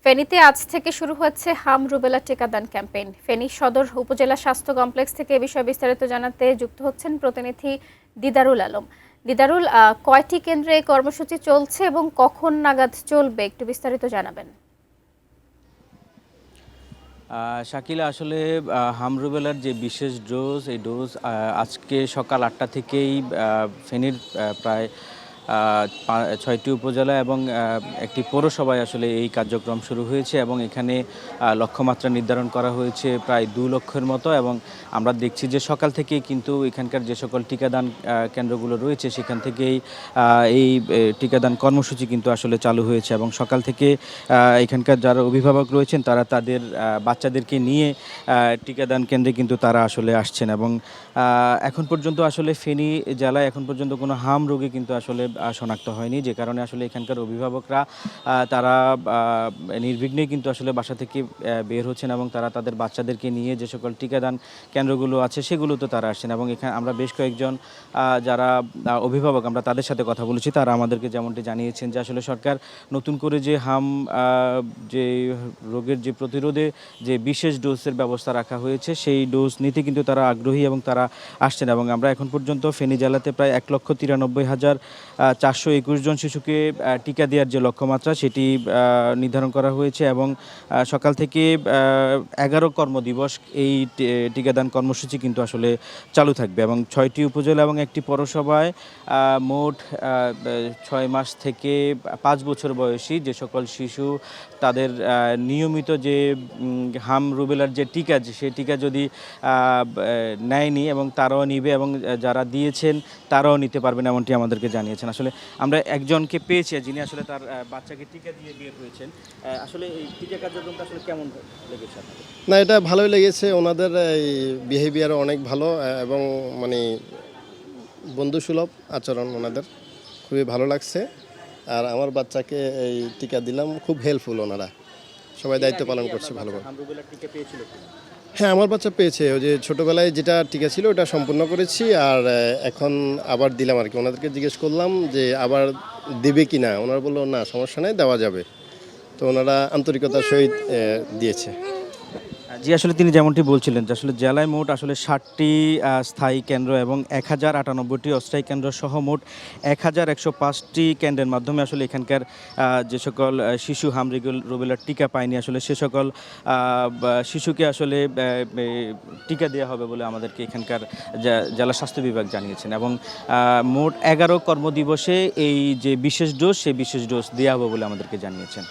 ফেনীতে আজ থেকে শুরু হচ্ছে হাম রুবেলা টিকাদান ক্যাম্পেইন। ফেনী সদর উপজেলা স্বাস্থ্য কমপ্লেক্স থেকে এ বিষয়ে বিস্তারিত জানাতে যুক্ত হচ্ছেন প্রতিনিধি দিদারুল আলম। দিদারুল, কয়টি কেন্দ্রে এই কর্মসূচি চলছে এবং কখন নাগাদ চলবে একটু বিস্তারিত জানাবেন। শাকিলা, আসলে হাম রুবেলার যে বিশেষ ডোজ, এই ডোজ আজকে সকাল 8টা থেকেই ফেনীর প্রায় 6টি উপজেলা এবং একটি পৌরসভায় আসলে এই কার্যক্রম শুরু হয়েছে এবং এখানে লক্ষ্যমাত্রা নির্ধারণ করা হয়েছে প্রায় 2 লক্ষের মতো। এবং আমরা দেখছি যে সকাল থেকেই কিন্তু এখানকার যে সকল টিকাদান কেন্দ্রগুলো রয়েছে সেখান থেকেই এই টিকাদান কর্মসূচি কিন্তু আসলে চালু হয়েছে এবং সকাল থেকে এখানকার যারা অভিভাবক রয়েছেন তারা তাদের বাচ্চাদেরকে নিয়ে টিকাদান কেন্দ্রে কিন্তু তারা আসলে আসছেন। এবং এখন পর্যন্ত আসলে ফেনী জেলায় এখন পর্যন্ত কোনো হাম রোগী কিন্তু আসলে শনাক্ত হয়নি, যে কারণে আসলে এখানকার অভিভাবকরা তারা নির্বিঘ্নে কিন্তু আসলে বাসা থেকে বের হচ্ছেন এবং তারা তাদের বাচ্চাদেরকে নিয়ে যে সকল টিকাদান কেন্দ্রগুলো আছে সেগুলোতে তারা আসছেন। এবং এখানে আমরা বেশ কয়েকজন যারা অভিভাবক আমরা তাদের সাথে কথা বলেছি, তারা আমাদেরকে যেমনটি জানিয়েছেন যে আসলে সরকার নতুন করে যে হাম যে রোগের যে প্রতিরোধে যে বিশেষ ডোজের ব্যবস্থা রাখা হয়েছে সেই ডোজ নিতে কিন্তু তারা আগ্রহী এবং তারা আসছেন। এবং আমরা এখন পর্যন্ত ফেনী জেলাতে প্রায় 1,93,421 জন শিশুকে টিকা দেওয়ার যে লক্ষ্যমাত্রা সেটি নির্ধারণ করা হয়েছে এবং সকাল থেকে 11 কর্মদিবস এই টিকাদান কর্মসূচি কিন্তু আসলে চালু থাকবে। এবং 6টি উপজেলা এবং একটি পৌরসভায় মোট 6 মাস থেকে 5 বছর বয়সী যে সকল শিশু তাদের নিয়মিত যে হাম রুবেলার যে টিকা সেই টিকা যদি নেয়নি এবং তারাও নিবে এবং যারা দিয়েছেন তারাও নিতে পারবেন এমনটি আমাদেরকে জানিয়েছেন। আসলে আমরা একজনকে পেয়েছি যিনি আসলে তার বাচ্চাকে টিকা দিয়ে বিয়ে হয়েছেন। আসলে এই টিকা কার্যক্রমটা আসলে কেমন লেগেছে আপনাদের? না, এটা ভালোই লেগেছে। ওনাদের এই বিহেভিয়ার অনেক ভালো এবং মানে বন্ধুসুলভ আচরণ ওনাদের খুবই ভালো লাগছে। আর আমার বাচ্চাকে এই টিকা দিলাম, খুব হেল্পফুল ওনারা, সবাই দায়িত্ব পালন করছে ভালোভাবে। হ্যাঁ, আমার বাচ্চা পেয়েছে। ওই যে ছোটোবেলায় যেটা টিকা ছিল ওটা সম্পূর্ণ করেছি, আর এখন আবার দিলাম আর কি। ওনাদেরকে জিজ্ঞেস করলাম যে আবার দেবে কি না, ওনারা বললো না সমস্যা নেই, দেওয়া যাবে। তো ওনারা আন্তরিকতার সহিত দিয়েছে। জি, আসলে তিনি যেমনটি বলছিলেন যে আসলে জেলায় মোট আসলে 60টি স্থায়ী কেন্দ্র এবং 1098টি অস্থায়ী কেন্দ্র সহ মোট 1105টি কেন্দ্রের মাধ্যমে আসলে এখানকার যে সকল শিশু হাম রুবেলার টিকা পায়নি আসলে সে সকল শিশুকে আসলে টিকা দেওয়া হবে বলে আমাদেরকে এখানকার জেলা স্বাস্থ্য বিভাগ জানিয়েছেন। এবং মোট 11 কর্মদিবসে এই যে বিশেষ ডোজ সেই বিশেষ ডোজ দেওয়া হবে বলে আমাদেরকে জানিয়েছেন।